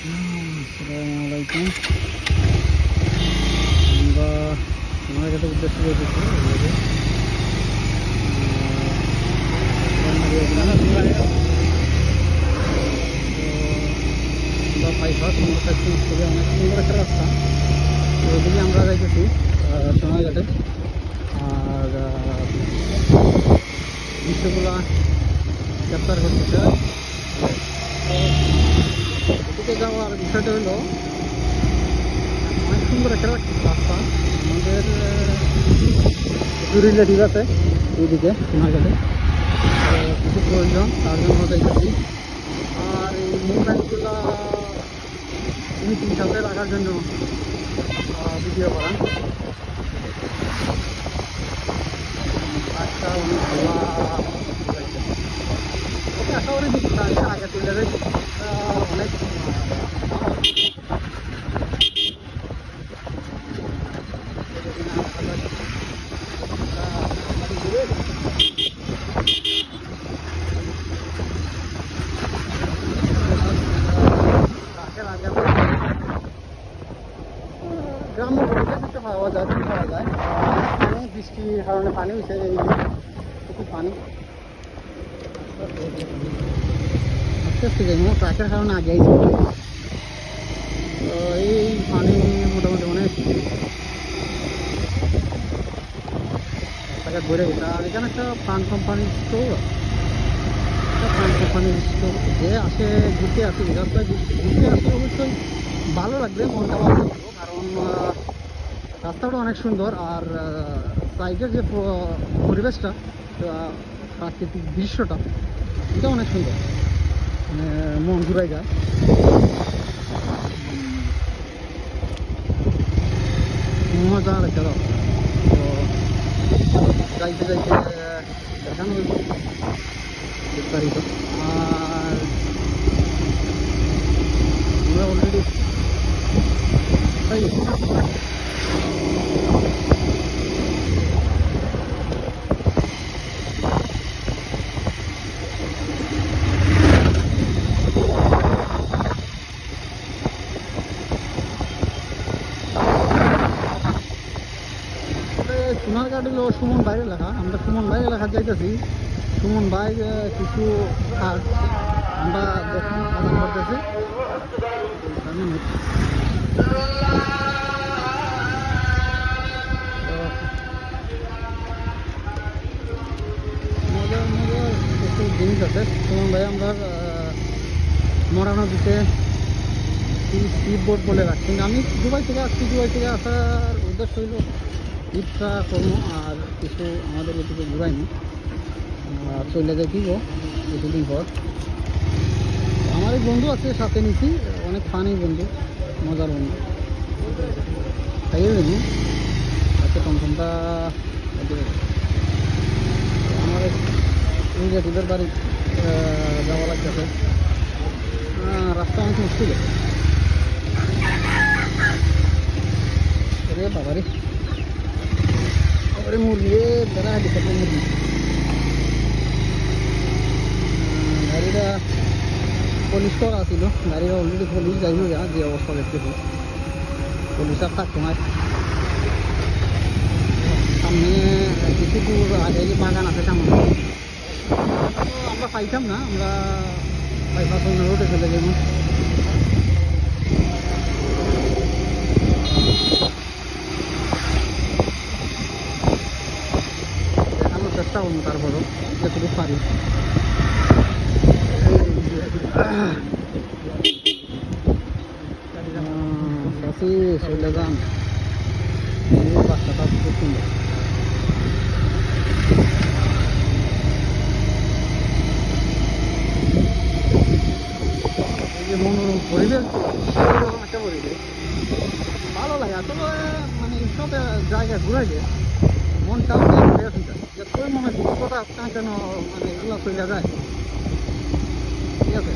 আসসালামাইকুম। আমরা সোনারঘাটের উদ্দেশ্যে যেতেছি। আমরা বাইপাস থেকে অনেক সুন্দর একটা রাস্তা, তো ওইদিকে আমরা যাইতেছি সোনারঘাটে। আর দৃশ্যগুলা ক্যাপচার করতেছে। এদিকে যাওয়ার বিষয়টা হলো অনেক সুন্দর একটা রাস্তা। আমাদের রিলেটিভ আছে এইদিকে সোনারঘাটে, কিছু প্রয়োজন তার জন্য যাইতেছি। আর এই মুভমেন্টগুলো মিটিং সাথে রাখার জন্য ভিডিও করা একটা অনেক ভালো আশা করি আগে তুলে অনেক গ্রাম্য পরিবেশে পাওয়া যায় অনেক বৃষ্টির কারণে পানি হয়েছে, এই প্রচুর পানি আস্তে আস্তে যাই ট্রাকের কারণে আগেই তো এই পানি মোটামুটি অনেক রাস্তাঘাট ভরে গেছে। আর এখানে একটা ফান কোম্পানির স্টোর, ফান কোম্পানির স্টোর যে আসে ঘুরতে আসে রাস্তায় ঘুরতে আসলে অবশ্যই ভালো লাগবে, মনটা ভালো লাগবে, কারণ রাস্তাটা অনেক সুন্দর। আর সাইডের যে পরিবেশটা, প্রাকৃতিক দৃশ্যটা, এটা অনেক সুন্দর, মানে মন ঘুরাই যায়। মজার একটা রাস্তা, তো যাইতে যাইতে দেখানো হইব বিস্তারিত। আর আমরা অলরেডি সোনারঘাট হলো সুমন ভাইয়ের এলাকা। আমরা সুমন ভাইয়ের এলাকা যাইতেছি। সুমন ভাই কিছু কাজ আমরা দেখুন সাধারণ করতেছি। মজার মজার কিছু জিনিস আছে। সুমন ভাই আমরা মরা নদীতে স্পিড বোট বলে রাখছি। আমি দুবাই থেকে আসছি। দুবাই থেকে আসার উদ্দেশ্য হইল ইচ্ছা করবো আর কিছু আমাদের এদিকে ঘুরাইনি, আর চলে যাই কি গো কিছুদিন পর। আমার এক বন্ধু আছে সাথে নিছি, অনেক ফানি বন্ধু, মজার বন্ধু, তাই নিবি আজকে টমটমটা। আমার রিলেটিভের বাড়ি যাওয়া লাগতেছে, রাস্তা অনেক মুশকিল। রে বাবারে মুরগি বেড়া দিতে মুরগি। গাড়িটা পুলিশ করা ছিল, গাড়িটা অলরেডি পুলিশ যাই হোক যে অবস্থা দেখতেছি, পুলিশ আর থাকতো না। সামনে কিছু দূর আগে যে বাগান আছে সামনে, আমরা পাইতাম না, আমরা বাইপাস অন্য রোডে চলে যাব। চেষ্টা করবো তারপরও যতটুকু পারি। চলে যান, রাস্তাটা খুব সুন্দর। এই যে মনোরম পরিবেশ, সেরকম একটা পরিবেশ ভালো লাগে। আসলে মানে এইসব জায়গায় ঘুরাইলে মনটাও ফ্রেশ হয়ে যায়। যতই মনে দুঃখটা আপনার কেন মানে এগুলো চলে যায়, ঠিক আছে,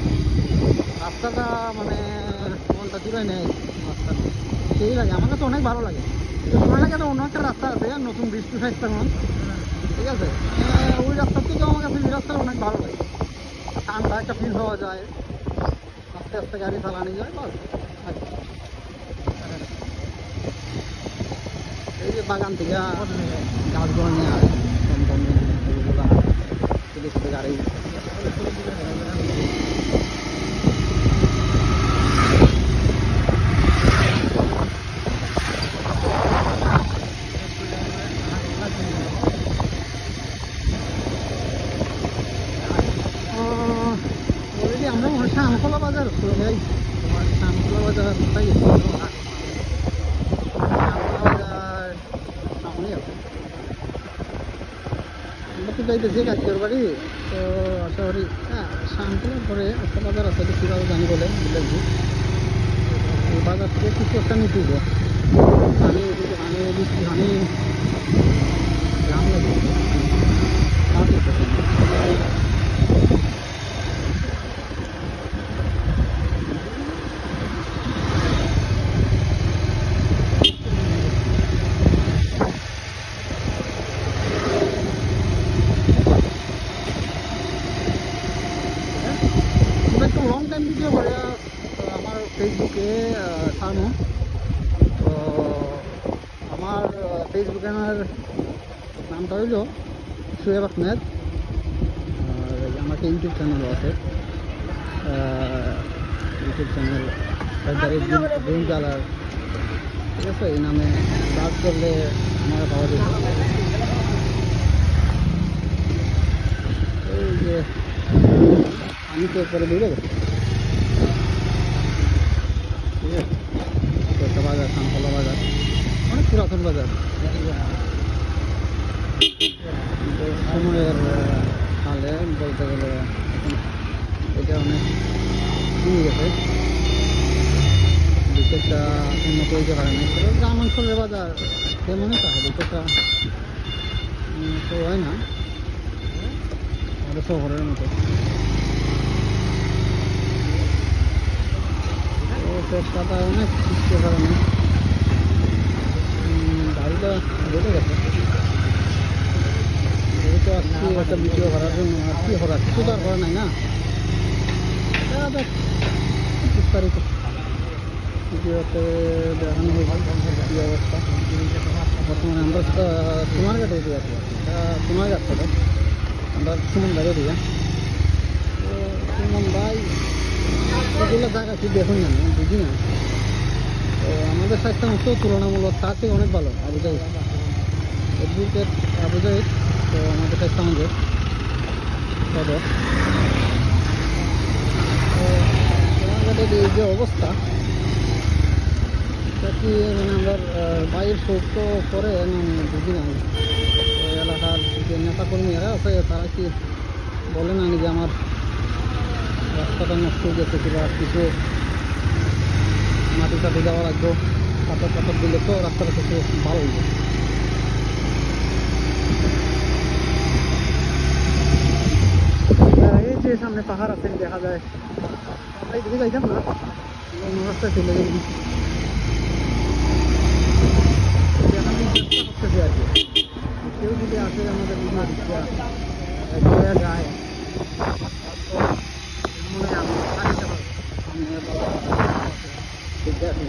রাস্তাটা মানে মনটা জুড়াই নেয় রাস্তা, সেই লাগে। আমার কাছে অনেক ভালো লাগে। সোনারঘাটে অন্য একটা রাস্তা আছে নতুন বৃষ্টি সাইড তেমন, ঠিক আছে, ওই রাস্তার থেকে আমার কাছে এই রাস্তাটা অনেক ভালো লাগে। ঠান্ডা একটা ফিল হওয়া যায়, আস্তে আস্তে গাড়ি চালানো যায় বাস। এই যে বাগান থেকে গাছগুলো নিয়ে আসে এগুলো ছোটো ছোটো গাড়ি। আমরা মনে হয় শামখোলা বাজার যাই, তোমার শামখোলা বাজার কোথায় গেছি? শামখোলা বাজার সামনেই আছে। আমরা তো যাইতেছি কাজের বাড়ি, তো আশা করি হ্যাঁ শামখোলার পরে একটা বাজার আছে, কীভাবে জানি বলে বুঝেছি। এই বাজার থেকে কিছু একটা নিতে হবে। আমি দিচ্ছি আমি গ্রাম লাগে একটু লং টাইম ভিডিও করে আমার ফেসবুকে ছাড়ো। তো আমার ফেসবুকে আমার নামটা হইল শোয়েব আহমেদ, আর আমাকে ইউটিউব চ্যানেলও আছে, ইউটিউব চ্যানেল ড্রিম কালার, ঠিক আছে? এই নামে সার্চ করলে আমার পাওয়া যাবে। এই যে আমি তো পরে বেরো গেছি, ঠিক আছে? একটা বাজার শামখোলা বাজার অনেক পুরাতন বাজার, সময়ের হালে বলতে গেলে এটা অনেক কমে গেছে, বিশেষটা উন্নত হইতে পারে না। গ্রাম অঞ্চলের বাজার তেমনই থাকে, বিশেষটা তো হয় না আমাদের শহরের মতো। চেষ্টাটা অনেক সৃষ্টি কারণে গাড়িটা বেড়ে গেছে, যেহেতু আসছি একটা ভিডিও করার জন্য। আর কি করার, কিছু তো আর করা নাই না। বিস্তারিত ভিডিওতে দেখানো হয়েছে কী অবস্থা। বর্তমানে আমরা সোনারঘাটে এটি আছি, সোনারঘাট থেকে আমরা সুমন ভাইয়ে দিয়ে। তো সুমন ভাই এগুলো জায়গা কি দেখুন না, আমি বুঝি না। তো আমাদের স্বাস্থ্য মতো তুলনামূলক তার থেকে অনেক ভালো আবু জাহিদ, অ্যাডভোকেট আবু জাহিদ। তো আমাদের স্বাস্থ্য আমাদের সদর। তো সোনারঘাটের এই যে অবস্থা, এটা কি মানে আমরা বাইরের শোক তো করে আমি বুঝি না। এলাকার যে নেতাকর্মীরা আছে তারা কি বলে না যে আমার রাস্তাটা নষ্ট হয়ে গেছে, কিংবা কিছু মাটি টাটি দেওয়া লাগবে, পাথর পাথর দিলে তো রাস্তাটা কিছু ভালো হয়ে যায়। এই যে সামনে পাহাড় আছে দেখা যায়, আমরা এদিকে যাইতাম না, অন্য রাস্তায় চলে গেলাম। এখানে চেষ্টা করতেছি আর কি, কেউ যদি আসে আমাদের ভিডিও দিচ্ছে যায় মনে হয় আমি থাকতে পারবো ঠিক আছে।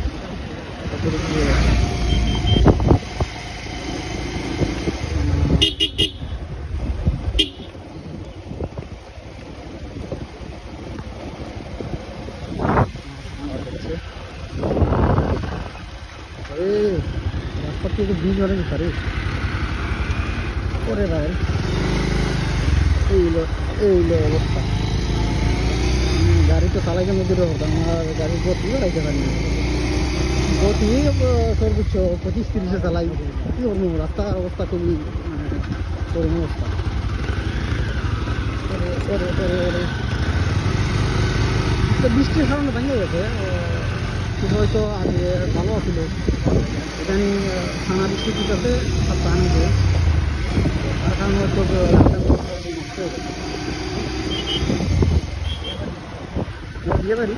রাস্তা থেকে বীজ অনেক পারে পরে ভাই, এইগুলো অবস্থা। গাড়ি তো চালাইতে নদীর হতাম, আমার গাড়ির গতি চালাইতে পারি না, গতি সর্বোচ্চ 25-30-এ চালাই। কী করবো, রাস্তার অবস্থা খুবই করুণ অবস্থা। বৃষ্টির কারণে ভেঙে গেছে, কিন্তু হয়তো আগে ভালো ছিল। এখানে থানা বৃষ্টি দিতেছে সব পানিতে, তার কারণে হয়তো নষ্ট হয়ে গেছে। বিয়ে বাড়ি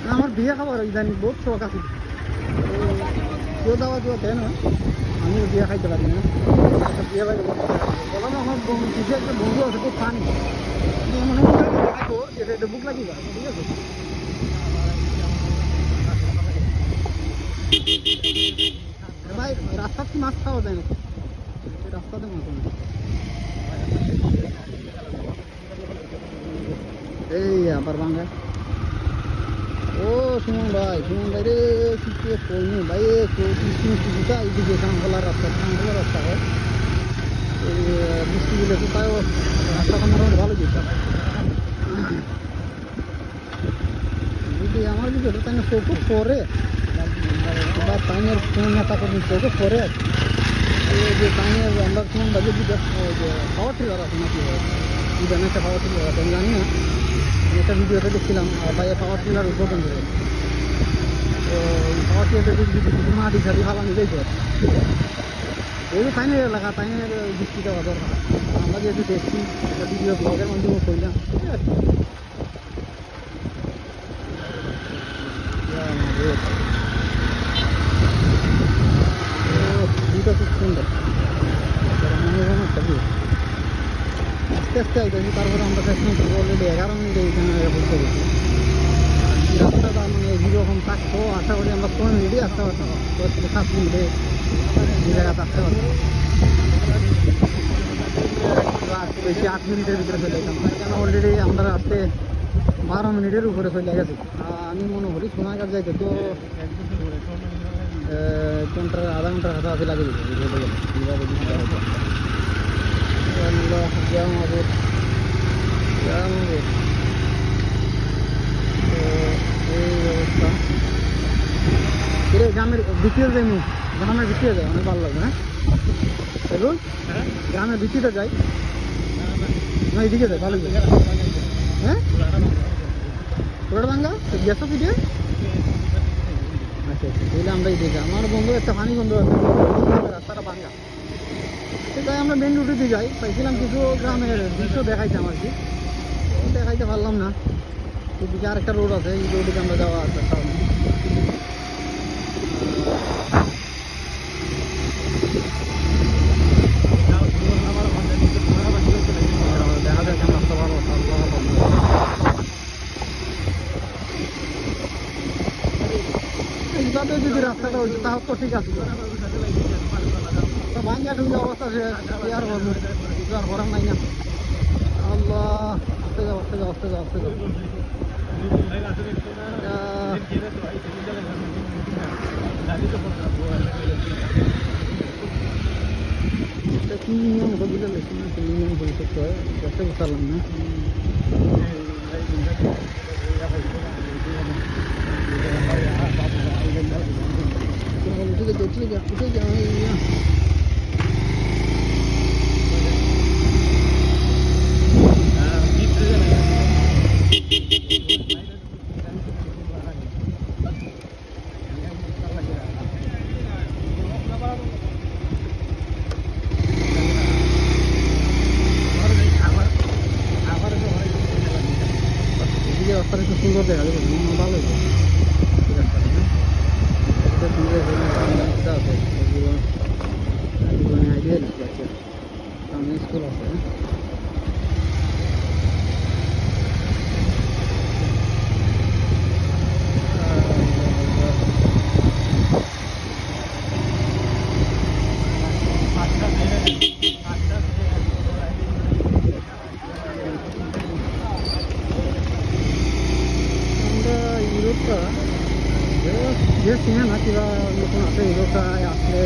না, আমার বিয়ে খাবার ইদানিং বহুত শখ আছে। কেউ দাওয়া কেউ দেয় না, আমিও বিয়ে খাইতে পারি না। বিয়ে বাড়ি বললাম আমার কিছু একটা বন্ধু আছে খুব ফানি, মনে মনে দেখাবো যেটা বুক লাগিয়ে যাবে, ঠিক আছে? ভাই রাস্তা কি মাছ খাওয়া যায় না, রাস্তাতে মাছ নেই। এই আবার ভাঙ্গা। ও সুমন ভাই রে কি কইনি ভাই, কিছুটা এইদিকে কামখোলার রাস্তা, কামখোলার রাস্তা হয় বৃষ্টি দিলে তো তাও রাস্তাটা মোটামুটি ভালো যেতাম। যদি আমার দিকে তাই না চোখে পরে বা টাইমের কোনো নেতা কর্মী চোখে পরে এই যে টাইমের আমরা সুমন ভাইয়ের দিকে যে পাওয়ার টিলার আছে নাকি ইদানে একটা পাওয়ার টিলার আছে আমি জানি না, একটা ভিডিওতে দেখছিলাম ভাইয়ের পাওয়ার টিলার উদ্বোধন করে। তো পাওয়ার টিলারটা যদি কিছু মাটি সারি ভালো নিলেই তো এই যে টাইমের এলাকা, টাইমের দৃষ্টিটা দরকার। আমরা যেহেতু দেখছি একটা ভিডিও ব্লগের মাধ্যমে করলাম, ঠিক আছে। ভিউটা খুব সুন্দর, মনোরম একটা ভিউ। আস্তে আস্তে আইতেছি, তারপরে আমরা দেখলাম অলরেডি 11 মিনিটে এইখানে বলতে গেছি। রাস্তাটা মানে যেরকম থাকতো আশা করি আমরা 6 মিনিটে আসতে পারতাম, 6 থেকে 7 মিনিটে এই জায়গাতে আসতে পারতাম। বেশি 8 মিনিটের ভিতরে চলে যেতাম, কেন অলরেডি আমরা আসতে 12 মিনিটের উপরে চলে গেছি। আমি মনে করি সোনাঘাট যাইতে তো আধা ঘন্টার কাছাকাছি লাগে যেত এই অবস্থা। গ্রামের ভিতরে যাইনি, গ্রামের ভিতরে যায় অনেক ভালো লাগবে। হ্যাঁ বলুন, গ্রামের ভিতরে যাই না, এদিকে যাই ভালো লাগে। হ্যাঁ পুরাডাঙ্গা গেছো ভিডিও? আচ্ছা আচ্ছা, তাহলে আমরা এদিকে, আমার বন্ধু একটা ফানি বন্ধু আছে, রাস্তাটা ভাঙ্গা, সেটাই আমরা মেন রুটে দিয়ে যাই। পাইছিলাম কিছু গ্রামের দৃশ্য দেখাইতাম আর কি, দেখাইতে পারলাম না। এদিকে আরেকটা রোড আছে, এই রোডে আমরা যাওয়া আছে। দেখা যায় রাস্তা ভালো, এইভাবে যদি রাস্তাটা হয়েছে তাও তো ঠিক আছে। ভাঙ্গা ঢুকে অবস্থা শেষ, আর করার নাই না। আল্লাহ, আসতে যাও আসতে যাও আসতে যাও আসতে যাও। কি নিয়ম বুঝলে নিয়ম করে করতে হয়, বুঝতে পারলাম না। ঠিক আছে ঠিক আছে। রাস্তাটা একটু সুন্দর দেখা যাবে, ভালো হয়েছে রাস্তাটা। আছে আইডিয়া দিতে আছে, সামনে স্কুল আছে। ইউরোপটা যে সিনেমা কিংবা নতুন আছে, ইউরোপটায় আসলে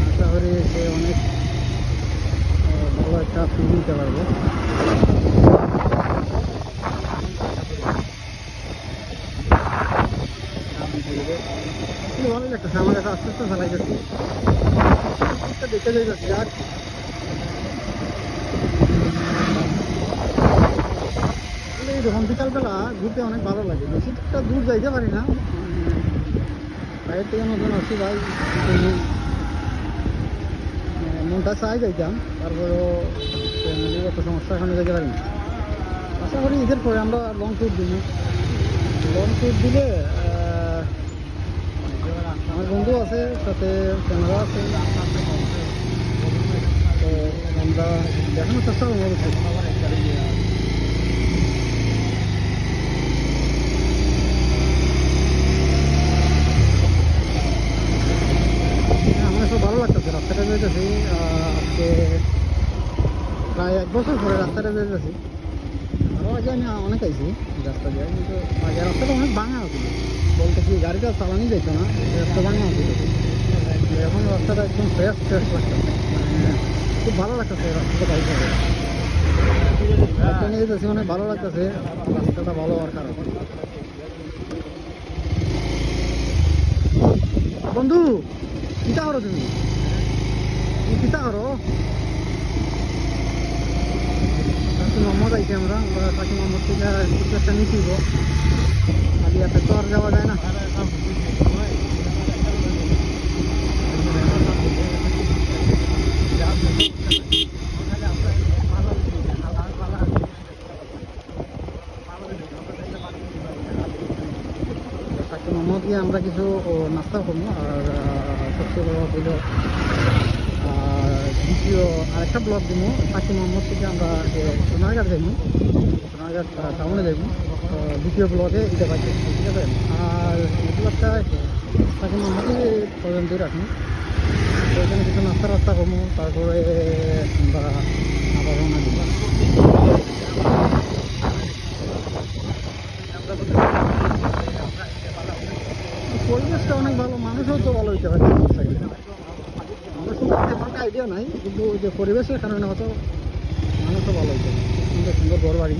আশা করি সে অনেক ভালো একটা ফিল নিতে পারবে। ভালো লাগতেছে আমার কাছে, আস্তে আস্তে চালাই যাচ্ছে, দেখে যাই যাচ্ছে। আর যখন বিকালবেলা ঘুরতে অনেক ভালো লাগে, বেশিটা দূর যাইতে পারি না, বাইরের থেকে নতুন আসছি ভাই, মনটা চাই যাইতাম, তারপরেও একটা সমস্যা এখানে যেতে পারি না। আশা করি ঈদের পরে আমরা লং ট্যুর দিব। লং ট্যুর দিলে আমার বন্ধু আছে, সাথে ক্যামেরা আছে, তো আমরা দেখানোর চেষ্টা করবো অবশ্যই। বছর পরে রাস্তাটা যেতেছি। আরও আগে আমি অনেক আইছি রাস্তা দিয়ে, কিন্তু আগে রাস্তাটা অনেক ভাঙা হচ্ছিল, বলতে কি গাড়িটা চালানোই যেত না, রাস্তা ভাঙা হচ্ছিল। এখন রাস্তাটা একদম ফ্রেশ ফ্রেশ লাগতেছে, মানে খুব ভালো লাগতেছে রাস্তাটা গাড়ি করে নিয়ে যেতেছি, অনেক ভালো লাগতেছে রাস্তাটা ভালো হওয়ার কারণে। বন্ধু কিতা করো তুমি কিতা করো? মোহাম্মদ আইছি আমরা কাকি মোহাম্মদ থেকে একটা নিচ্ছিব, খালি এত তো আর যাওয়া যায় না। কাকি মোহাম্মদ গিয়ে আমরা কিছু নাস্তা করবো, আর সবচেয়ে বড় হইল দ্বিতীয় আরেকটা ব্লগ দিব। কাকি মোহাম্মদ থেকে আমরা সোনারঘাট যাইব, সোনারঘাট টাউনে যাইব, দ্বিতীয় ব্লগে এটা পাচ্ছি, ঠিক আছে? আর এই ব্লগটা কাকি মোহাম্মদই পর্যন্তই রাখুন। তো এখানে কিছু নাস্তা রাস্তা করবো, তারপরে আমরা আবার রওনা দিব। পরিবেশটা অনেক ভালো, মানুষও তো ভালো হইতে পারে। মানুষের তেমন একটা আইডিয়া নাই, কিন্তু যে পরিবেশের কারণে হয়তো মানুষও ভালো হইতে পারে। সুন্দর সুন্দর ঘর বাড়ি।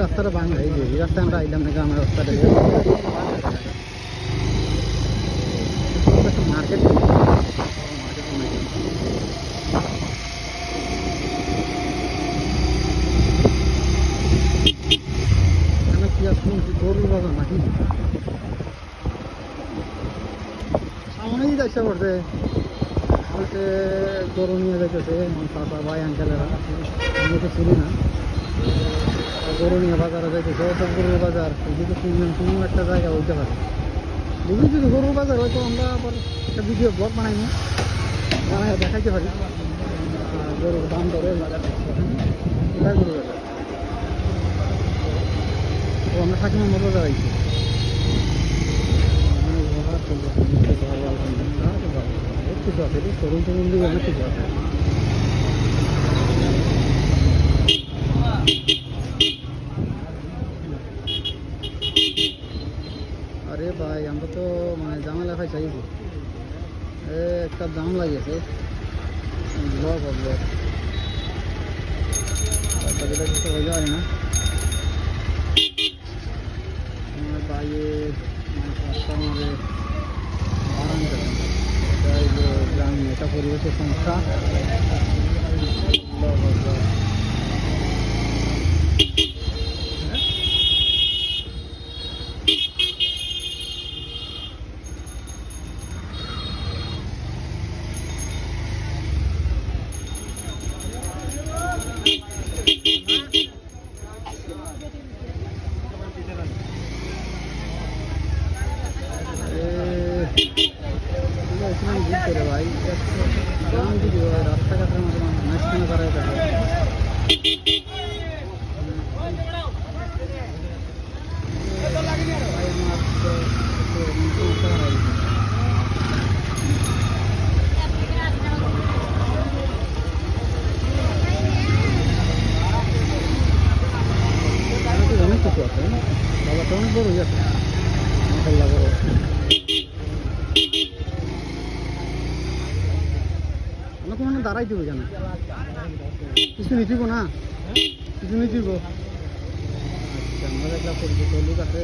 রাস্তাটা বাংলা, এই যে রাস্তায় আমরা আইলাম না, গ্রামের রাস্তাটা মার্কেট। কি আসুন গরুর বাজার নাকি সামনেই যাইতে পড়ছে, গরু নিয়ে যাইতেছে চাচা ভাই আঙ্কেলেরা, আমি তো চিনি না। গরু নিয়ে বাজারে যাইতেছে, সব গরুর বাজার। যদি কোনো একটা জায়গা হইতে পারে, যদি যদি গরুর বাজার হয়তো আমরা আবার একটা ভিডিও ব্লগ বানাইনি, বানাই দেখাইতে পারি গরুর দাম দরে বাজার। গরু বাজার তো আমরা থাকি না বাজার আইছি। অনেক কিছু আছে, তরুণ তরুণ দিকে অনেক কিছু আছে। আরে ভাই আমরা তো মানে ঝামেলা খাই চাইছি, একটা দাম লাগিয়েছে ব্লগ ব্লগ যেটা কিছু হয়ে যায় না। আমার বাইরে রাস্তার মধ্যে বাড়ান করে গ্রামীণ একটা পরিবেশের সমস্যা। ভাই রাস্তাঘাটের মধ্যে মাঝখানে করা যাবে। অনেক কিছু আছে, বাবাটা অনেক বড় হয়ে আছে, মশাল্লা বড়। আমাকে মনে দাঁড়াই দিব কেন, কিছু নিচিব না, কিছু নিচিব। আচ্ছা আমরা দেখলাম পরিচিত লোক আছে।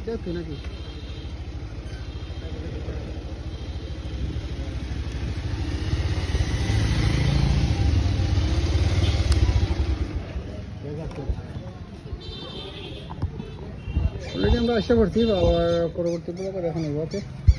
দেখি নাকি অলরেডি আমরা আশা করছি আবার পরবর্তী ব্লগে দেখানো হবে। ওকে।